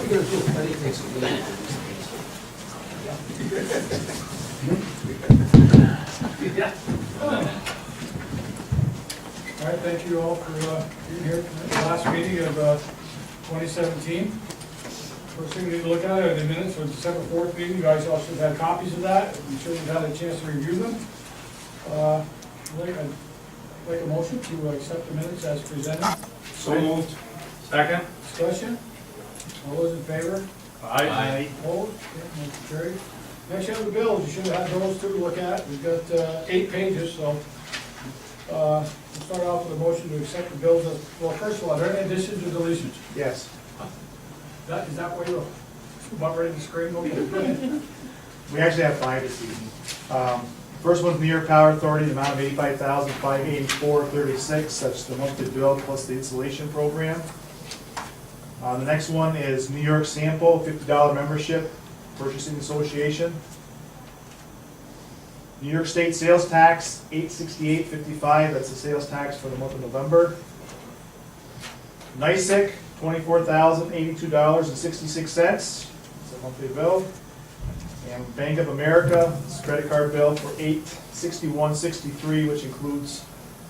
are you gonna do? Why do you take some lead? All right, thank you all for being here at the last meeting of 2017. First thing we need to look at are the minutes for the December 4th meeting. You guys also have had copies of that. I'm sure you've had a chance to review them. I'd like a motion to accept the minutes as presented. So moved. Second. Discussion? All those in favor? Aye. Opposed? Okay, motion carried. Next, you have the bills. You should have had those too to look at. We've got 8 pages, so we'll start off with a motion to accept the bills. Well, first of all, are there any additions or deletions? Yes. Is that where you're about ready to scream? Okay, go ahead. We actually have 5 this evening. First one's New York Power Authority, the amount of $85,584.36. That's the monthly bill plus the installation program. The next one is New York Sample, $50 membership, purchasing association. New York State sales tax, $868.55. That's the sales tax for the month of November. NYSEC, $24,082.66. It's a monthly bill. And Bank of America, it's a credit card bill for $861.63, which includes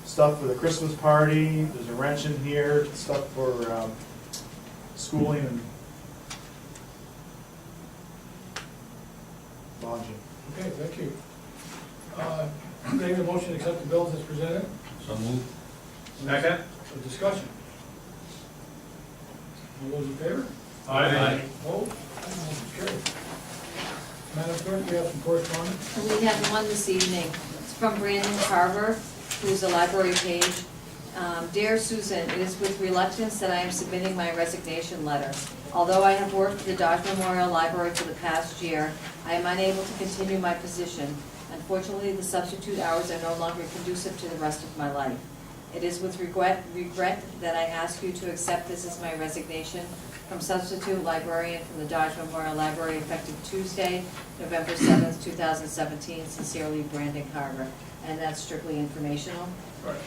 stuff for the Christmas party. There's a wrench in here, stuff for schooling and lodging. Okay, thank you. Can I have a motion to accept the bills as presented? So moved. Second. For discussion. All those in favor? Aye. Opposed? Motion carried. Madam Clerk, we have some correspondence. And we have one this evening. It's from Brandon Carver, who's a library page. Dear Susan, it is with reluctance that I am submitting my resignation letter. Although I have worked at the Dodge Memorial Library for the past year, I am unable to continue my position. Unfortunately, the substitute hours are no longer conducive to the rest of my life. It is with regret that I ask you to accept this as my resignation from substitute librarian from the Dodge Memorial Library effective Tuesday, November 7th, 2017. Sincerely, Brandon Carver. And that's strictly informational. Right.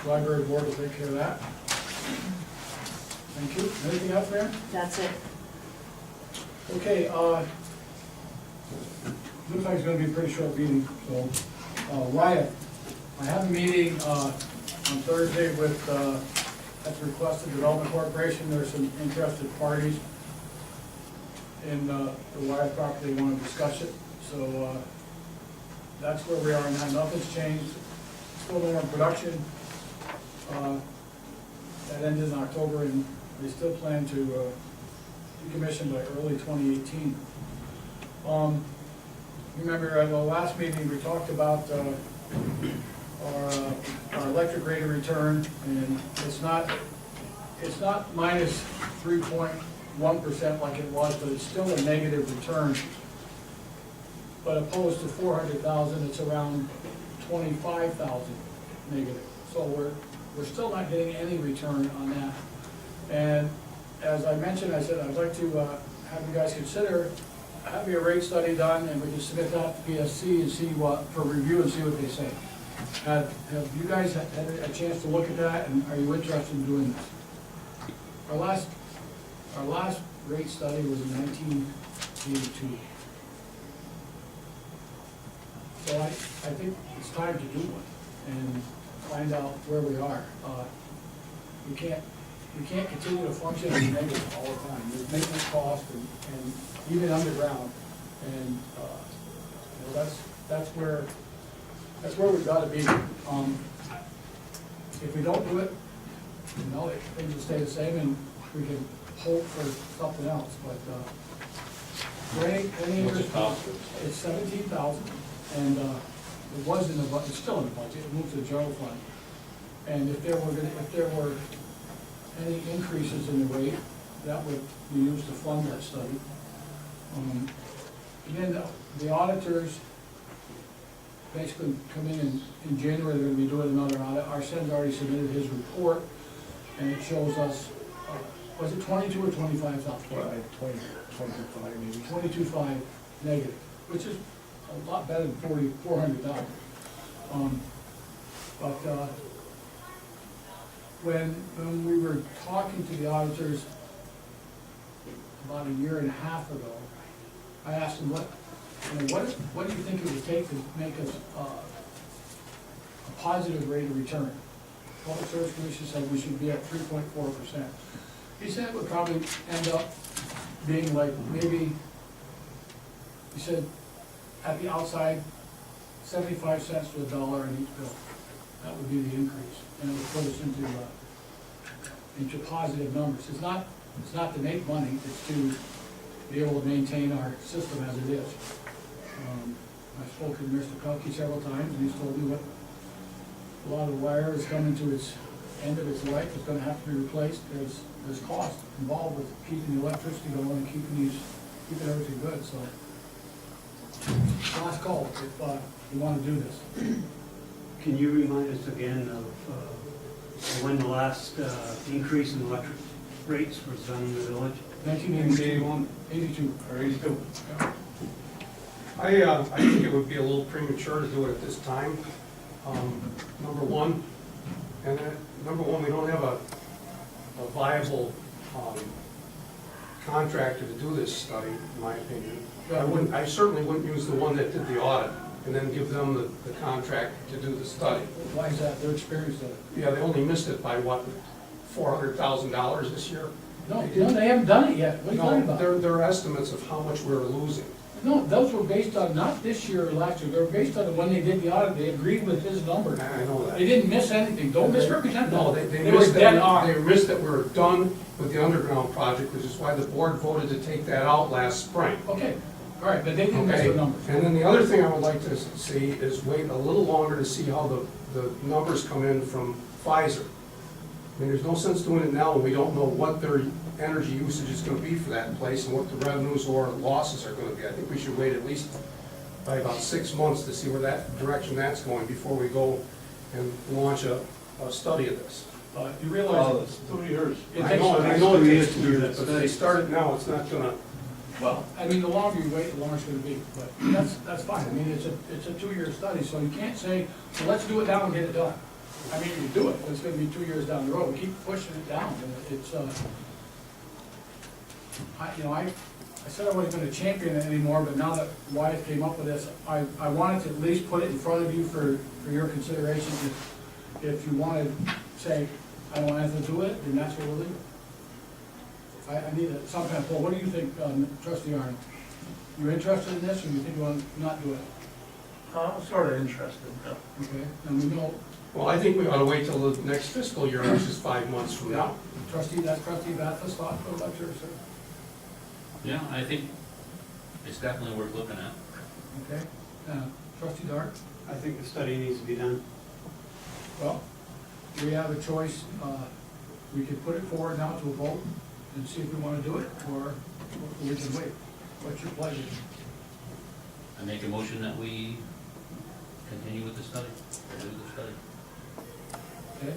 Library board will take care of that. Thank you. Anything else, Mayor? That's it. Okay, looks like it's gonna be a pretty short meeting, so, Wyatt, I have a meeting, on Thursday with, at the request of Development Corporation. There's some interested parties in, the Wyatt property, they wanna discuss it, so, that's where we are now. Nothing's changed, still in production. That ended in October, and they still plan to, decommission by early 2018. Remember at the last meeting, we talked about our electric rate of return, and it's not minus 3.1% like it was, but it's still a negative return. But opposed to 400,000, it's around 25,000 negative. So we're still not getting any return on that. And as I mentioned, I said I'd like to have you guys consider having a rate study done, and we can submit that to PSC and see what, for review and see what they say. Have you guys had a chance to look at that, and are you interested in doing this? Our last rate study was in 1982. So I think it's time to do one and find out where we are. We can't continue to function in negative all the time. There's maintenance costs and even underground, and you know, that's where we've got to be. If we don't do it, you know, things will stay the same, and we can hope for something else. But for any What's it cost? it's 17,000, and it was in the budget. It's still in the budget. It moved to the general fund. And if there were any increases in the rate, that would be used to fund that study. Again, the auditors basically come in January. They're going to be doing another audit. Arsen's already submitted his report, and it shows us, was it 22 or 25,000? 22.5 maybe. 22.5 negative, which is a lot better than 400,000. But when we were talking to the auditors, about a year and a half ago, I asked him, what do you think it would take to make us, a positive rate of return? Public Service Commission said we should be at 3.4%. He said it would probably end up being like maybe, he said, at the outside, 75 cents to $1 on each bill. That would be the increase, and it would put us into positive numbers. It's not to make money, it's to be able to maintain our system as it is. I've spoken to Mr. Pelkey several times, and he's told me what, a lot of the wire is coming to its end of its life, it's gonna have to be replaced. There's cost involved with keeping the electricity going and keeping everything good, so. Last call, if you wanna do this. Can you remind us again of when the last increase in electric rates was done in the village? 1981, 82. Or 82. Yeah. I think it would be a little premature to do it at this time. Number one, we don't have a viable contractor to do this study, in my opinion. I certainly wouldn't use the one that did the audit and then give them the contract to do the study. Why is that? Their experience of it? Yeah, they only missed it by what, $400,000 this year? No, they haven't done it yet. What are you talking No, about? they're estimates of how much we're losing. No, those were based on, not this year or last year, they were based on when they did the audit, they agreed with his number. I know that. They didn't miss anything, don't misrepresent that. No, they were missed dead that, on. they missed that we're done with the underground project, which is why the board voted to take that out last spring. Okay, all right, but they didn't miss Okay, the numbers. and then the other thing I would like to see is wait a little longer to see how the numbers come in from Pfizer. I mean, there's no sense doing it now when we don't know what their energy usage is gonna be for that place and what the revenues or losses are gonna be. I think we should wait at least by about 6 months to see where that direction that's going before we go and launch a study of this. You realize, it's 2 years. it I takes, know it takes 2 years, but if they start it now, it's not gonna. Well, I mean, the longer you wait, the longer it's gonna be, but that's fine. I mean, it's a 2-year study, so you can't say, well, let's do it now and get it done. I mean, you do it, but it's gonna be 2 years down the road. We keep pushing it down, and it's, I said I wasn't gonna champion it anymore, but now that Wyatt came up with this, I wanted to at least put it in front of you for your consideration. If you wanna say, I don't want anything to do with it, then that's what we'll do. I need some kind of poll. What do you think, Trustee Arnold? You interested in this, or you think you want to not do it? I'm sort of interested. Okay, and we know, Well, I think we ought to wait till the next fiscal year, which is 5 months from now. that's Trustee Batfa's thought, what about yours, sir? Yeah, I think it's definitely worth looking at. Okay, Trustee Dart? I think the study needs to be done. Well, we have a choice, we could put it forward now to a vote and see if we want to do it, or we can wait. What's your pleasure? I make a motion that we continue with the study, or do the study. Okay?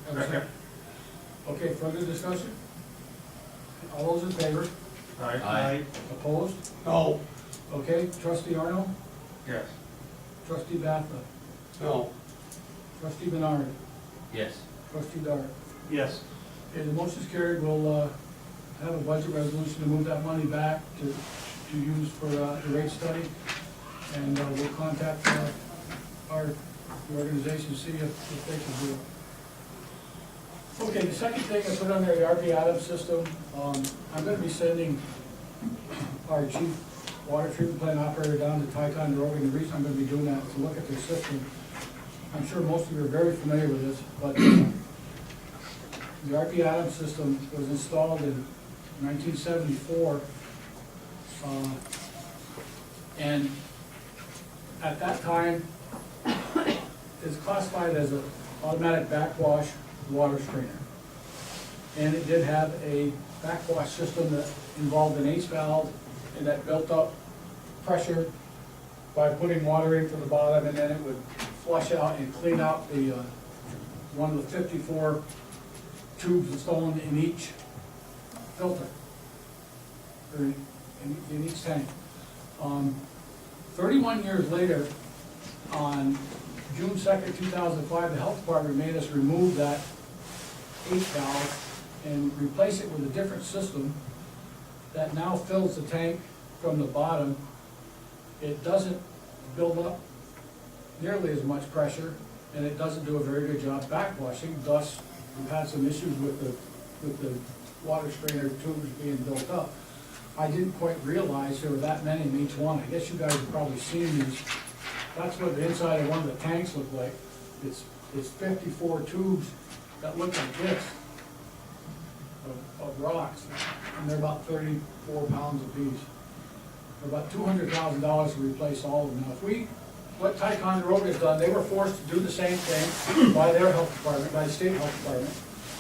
Have a second? Okay, further discussion? All those in favor? Aye. Opposed? No, Okay, Trustee Arnold? Yes. Trustee Batha? no. Trustee Bernard? Yes. Trustee Dart? Yes. Okay, the motion's carried. We'll have a budget resolution to move that money back to use for the rate study. And we'll contact the organization, see if they can do it. Okay, the second thing I put on there, the RP Adams system. I'm gonna be sending our chief water treatment plant operator down to Tycon Road, and the reason I'm gonna be doing that is to look at their system. I'm sure most of you are very familiar with this, but the RP Adams system was installed in 1974. And at that time, it's classified as an automatic backwash water screener. And it did have a backwash system that involved an ACE valve, and that built up pressure by putting water in from the bottom, and then it would flush out and clean out the, one of the 54 tubes installed in each filter, or in each tank. 31 years later, on June 2nd, 2005, the health department made us remove that ACE valve and replace it with a different system. that now fills the tank from the bottom, it doesn't build up nearly as much pressure, and it doesn't do a very good job backwashing, thus we've had some issues with the water strainer tubes being built up. I didn't quite realize there were that many in each one. I guess you guys have probably seen these. That's what the inside of one of the tanks look like. It's 54 tubes that look like this of rocks, and they're about 34 pounds apiece. For about $200,000 to replace all of them. Now, what Ticonderoga has done, they were forced to do the same thing by their health department, by the state health department.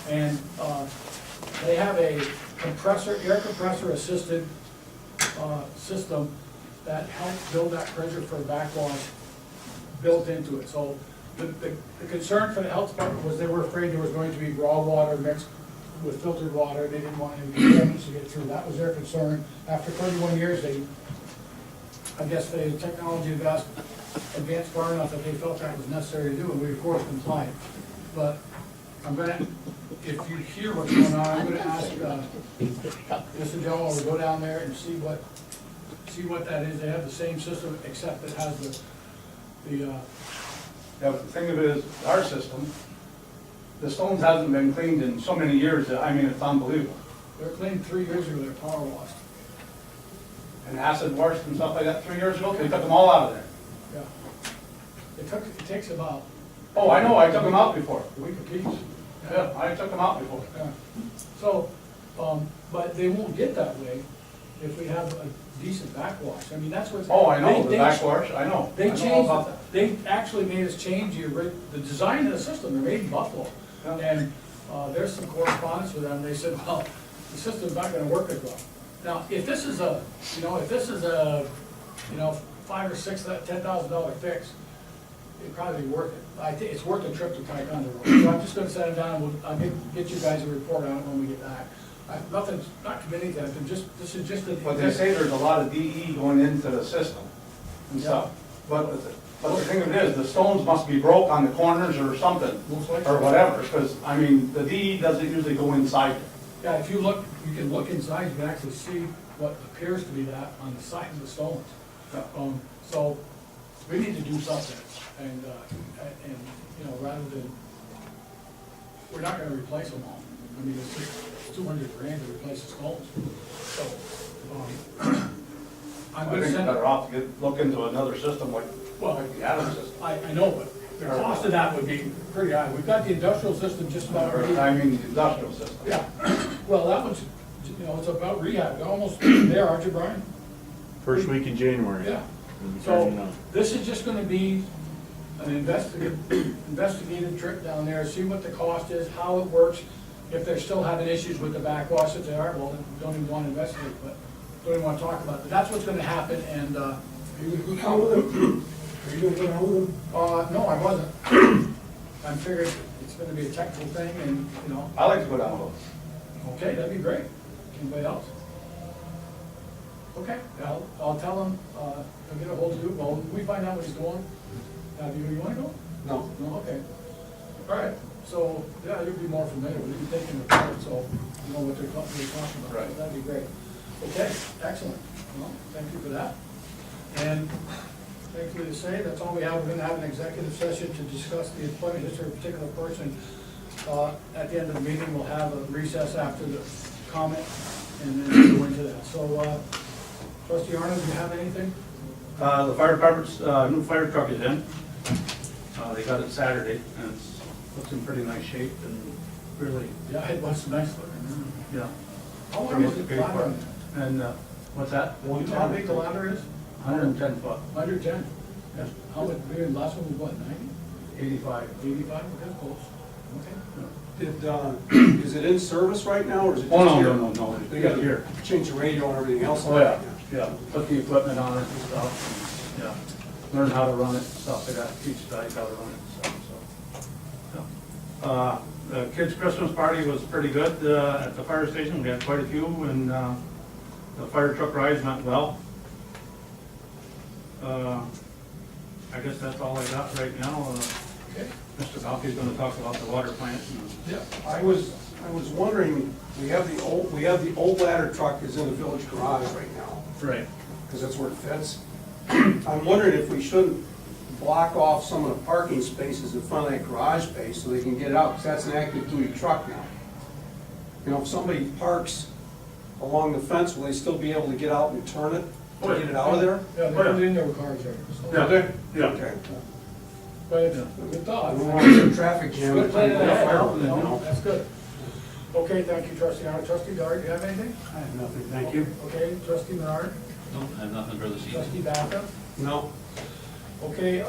And they have a air compressor assisted system that helps build that pressure for backwash built into it. So the concern for the health department was they were afraid there was going to be raw water mixed with filtered water. They didn't want any contaminants to get through. That was their concern. After 31 years, I guess the technology advanced far enough that they felt that was necessary to do, and we of course complied. But I'm gonna, if you hear what's going on, I'm gonna ask Mr. Joe to go down there and see what that is. They have the same system, except it has the Yeah, but the thing of it is, our system, the stones hasn't been cleaned in so many years that, I mean, it's unbelievable. they're cleaned 3 years ago, they're power washed. And acid washed and stuff like that 3 years ago, they took them all out of there. Yeah. It takes about Oh, I know, I took them out before. a week apiece. Yeah, I took them out before. Yeah. So, but they won't get that way if we have a decent backwash. I mean, that's what's. Oh, I know, the they- backwash, I know. They I know all changed, about that. they actually made us change the design of the system. They're made in Buffalo. Yeah. And there's some correspondence with them. They said, well, the system's not gonna work as well. Now, if this is a, $5,000 or $6,000, $10,000 fix, it'd probably be worth it. I think it's worth a trip to Ticonderoga. So I'm just gonna set it down, and I'll get you guys a report on it when we get back. Nothing's, not committing to that, this is just a. But they say there's a lot of DE going into the system and stuff. But the thing of it is, the stones must be broke on the corners or something, Most likely. or whatever, because, I mean, the DE doesn't usually go inside. Yeah, if you look, you can look inside, you can actually see what appears to be that on the side of the stones. So, we need to do something, and, rather than, we're not gonna replace them all. I mean, it's just $200,000 to replace the stones. So, I'm I gonna think send, better off to look into another system like well, the Adams system. I know, but the cost of that would be pretty high. We've got the industrial system just about ready. I mean, the industrial system. Yeah, well, that one's, it's about rehab, you're almost there, aren't you, Brian? First week in January. Yeah. We'll be So, turning on. this is just gonna be an investigative trip down there, see what the cost is, how it works. If they're still having issues with the backwash, if they are, well, then we don't even wanna investigate, but don't even wanna talk about it. But that's what's gonna happen, and, Are you gonna go down with them? Are you gonna go down with them? no, I wasn't. I figured it's gonna be a technical thing, and, I like to go down those. okay, that'd be great. Anybody else? Okay, I'll tell him, I'll get a hold of you, well, we find out what he's doing. You wanna go? No. No, okay. All right, so, yeah, you'd be more familiar with it, you're taking the part, so you know what they're talking about. Right. That'd be great. Okay, excellent. Well, thank you for that. And thankfully to say, that's all we have. We're gonna have an executive session to discuss the employment history of a particular person. At the end of the meeting, we'll have a recess after the comment, and then we'll go into that. So, Trustee Arnold, do you have anything? The fire department's, new fire truck is in. They got it Saturday, and looks in pretty nice shape, and really, Yeah, it was nice looking. yeah. How long is the ladder on that? And, what's that? Do you know how big the ladder is? 110 foot, 110. yeah, How much, the last one was what, 90? 85. 85, okay, close. Okay. Is it in service right now, or is it just Oh, no, here? no, no, no, They it's got here. to change the radio and everything else? Oh, yeah, yeah, put the equipment on it and stuff, and, yeah. Learn how to run it and stuff, I got to teach the guys how to run it and stuff, so. Yeah. The kids' Christmas party was pretty good, at the fire station, we had quite a few, and, the fire truck rides went well. I guess that's all I got right now. Okay. Mr. Balky's gonna talk about the water plant. Yeah, I was I was wondering, we have the old ladder truck is in the village garage right now, Right. because that's where it fits. I'm wondering if we shouldn't block off some of the parking spaces in front of that garage space so they can get it out, because that's an active duty truck now. You know, if somebody parks along the fence, will they still be able to get out and turn it, to get it out of there? Yeah, they put it in their cars there. so- Yeah. Are they? Yeah. Okay. But it's a good I thought. don't want to get a traffic jam. Good plan ahead, Fire, you no, know. that's good. Okay, thank you, trustee Howard. Trustee Dart, do you have anything? I have nothing, thank you. Okay, trustee Menard, No, I have nothing further this evening. trustee Backup. No. Okay,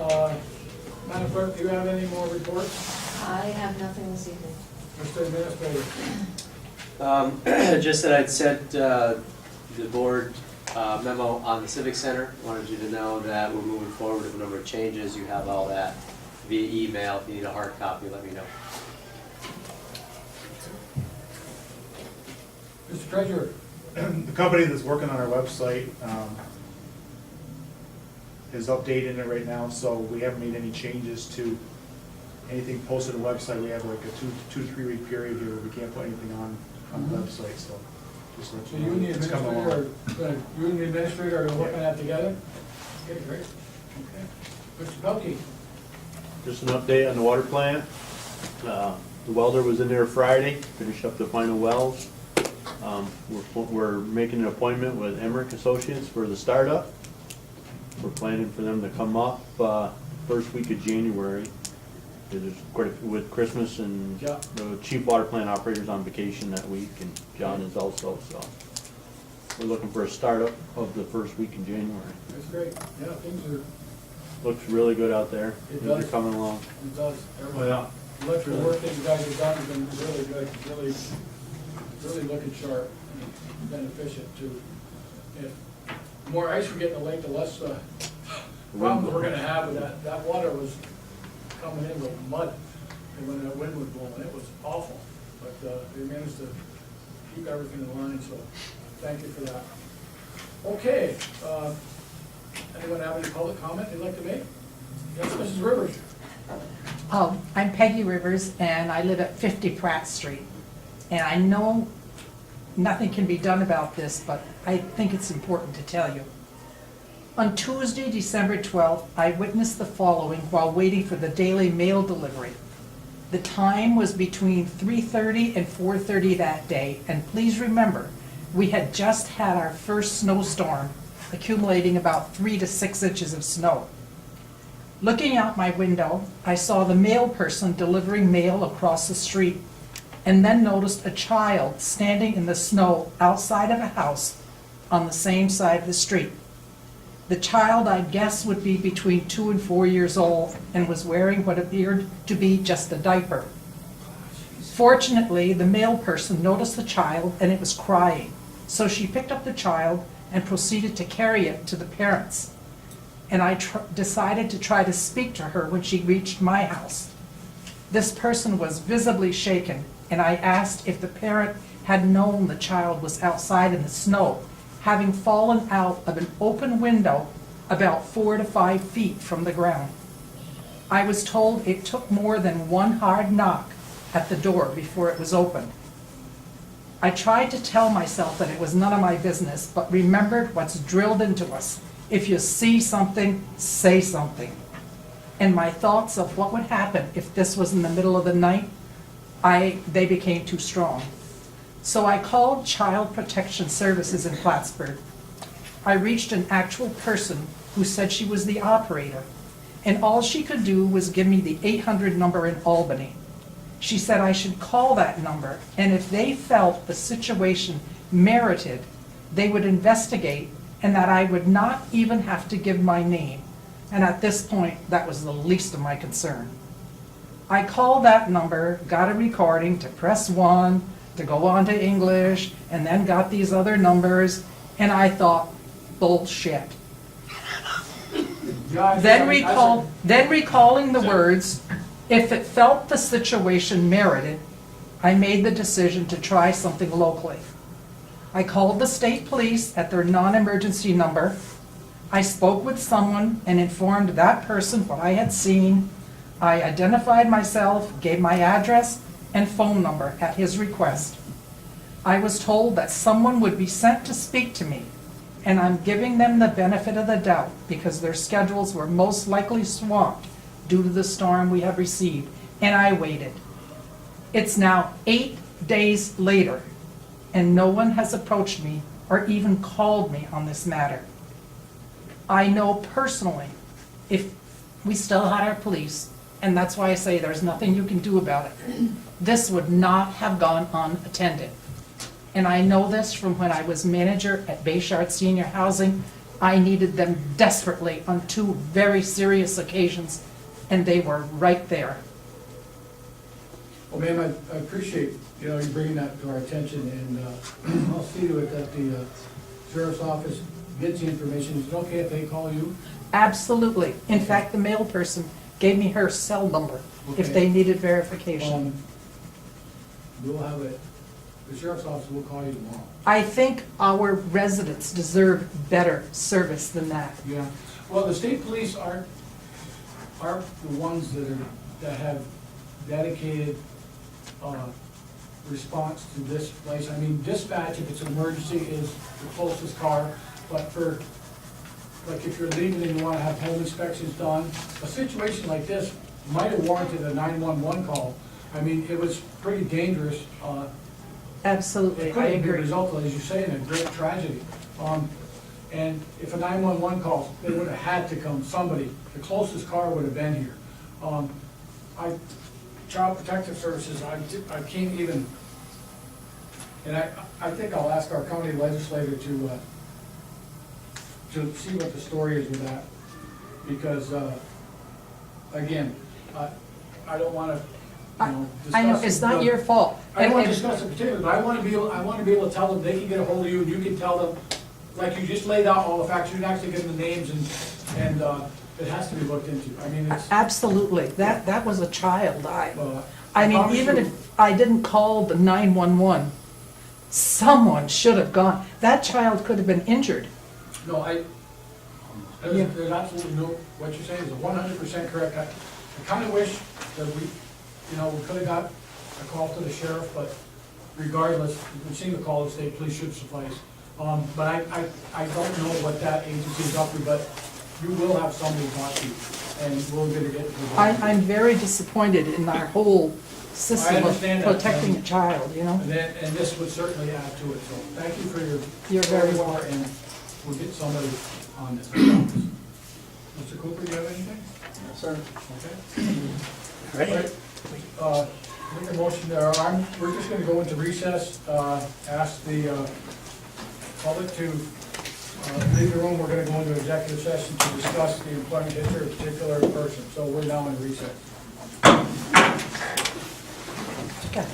Madam Clerk, do you have any more reports? I have nothing this evening. Mr. Administrator? Just that I'd sent the board memo on the Civic Center. Wanted you to know that we're moving forward with a number of changes. You have all that via email. If you need a hard copy, let me know. Mr. Treasurer? The company that's working on our website is updating it right now, so we haven't made any changes to anything posted on the website. We have like a 2 to 3 week period here where we can't put anything on the website, so just let So you you know. and the It's coming along. administrator, you and the administrator are working that together? Okay, great. Okay. Mr. Pelkey? Just an update on the water plant. The welder was in there Friday, finished up the final welds. We're making an appointment with Emmerich Associates for the startup. We're planning for them to come up first week of January. There's quite with Christmas and Yeah. the chief water plant operator's on vacation that week, and John is also, so. We're looking for a startup of the first week in January. That's great. Yeah, things are, Looks really good out there. It Things are does. coming along. it does. Oh, yeah. Electric work that you guys have done has been really good, really looking sharp and beneficent too. If more ice we get in the lake, the less problems we're gonna have with that. That water was coming in with mud, and when that wind was blowing, it was awful. But they managed to keep everything in line, so thank you for that. Okay, anyone have any public comment they'd like to make? Yes, Mrs. Rivers? I'm Peggy Rivers, and I live at 50 Pratt Street. And I know nothing can be done about this, but I think it's important to tell you. On Tuesday, December 12th, I witnessed the following while waiting for the daily mail delivery. The time was between 3:30 and 4:30 that day, and please remember, we had just had our first snowstorm, accumulating about 3 to 6 inches of snow. Looking out my window, I saw the mail person delivering mail across the street, and then noticed a child standing in the snow outside of a house on the same side of the street. The child, I guess, would be between 2 and 4 years old and was wearing what appeared to be just a diaper. Fortunately, the mail person noticed the child and it was crying, so she picked up the child and proceeded to carry it to the parents. And I decided to try to speak to her when she reached my house. This person was visibly shaken, and I asked if the parent had known the child was outside in the snow, having fallen out of an open window about 4 to 5 feet from the ground. I was told it took more than one hard knock at the door before it was opened. I tried to tell myself that it was none of my business, but remembered what's drilled into us. If you see something, say something. And my thoughts of what would happen if this was in the middle of the night, they became too strong. So I called Child Protection Services in Plattsburgh. I reached an actual person who said she was the operator, and all she could do was give me the 800 number in Albany. She said I should call that number, and if they felt the situation merited, they would investigate, and that I would not even have to give my name. And at this point, that was the least of my concern. I called that number, got a recording to press 1, to go on to English, and then got these other numbers, and I thought, bullshit. Then recalling the words, if it felt the situation merited, I made the decision to try something locally. I called the state police at their non-emergency number. I spoke with someone and informed that person what I had seen. I identified myself, gave my address, and phone number at his request. I was told that someone would be sent to speak to me, and I'm giving them the benefit of the doubt because their schedules were most likely swamped due to the storm we have received, and I waited. It's now 8 days later, and no one has approached me or even called me on this matter. I know personally, if we still had our police, and that's why I say there's nothing you can do about it, this would not have gone unattended. And I know this from when I was manager at Bayshard Senior Housing. I needed them desperately on 2 very serious occasions, and they were right there. Well, ma'am, I appreciate, you bringing that to our attention, and I'll see to it that the sheriff's office gets the information. Is it okay if they call you? Absolutely. In fact, the mail person gave me her cell number if Okay. they needed verification. We'll have it, the sheriff's office will call you tomorrow. I think our residents deserve better service than that. Yeah, well, the state police aren't the ones that have dedicated response to this place. I mean, dispatch, if it's an emergency, is the closest car, but for, like, if you're leaving and you wanna have home inspections done, a situation like this might have warranted a 911 call. I mean, it was pretty dangerous. Absolutely, It I could have agree. resulted, as you say, in a great tragedy. And if a 911 calls, they would have had to come, somebody, the closest car would have been here. Child Protective Services, I can't even, and I think I'll ask our county legislator to see what the story is with that. Because, again, I don't wanna, discuss. I know, it's not your fault. I don't want to And- discuss it particularly, but I want to be able to tell them, they can get a hold of you, and you can tell them, like you just laid out all the facts, you can actually give them the names, and it has to be looked into. I mean, it's, Absolutely, that was a child. I mean, promise even you- if I didn't call the 911, someone should have gone. That child could have been injured. No, Yeah. there's absolutely no, what you're saying is 100% correct. I kind of wish that we could have got a call to the sheriff, but regardless, if we seem to call the state police should suffice. But I don't know what that agency is up to, but you will have somebody talk to you, and we'll get it. I'm very disappointed in our whole system I of understand that, protecting a child, And this would certainly add to it, so thank you for your. You're very support, welcome. And we'll get somebody on this. Mr. Cooper, do you have anything? Yes, sir. Okay. All right. Make a motion there. We're just gonna go into recess, ask the public to leave the room. We're gonna go into executive session to discuss the employment history of a particular person. So we're now in recess. Okay.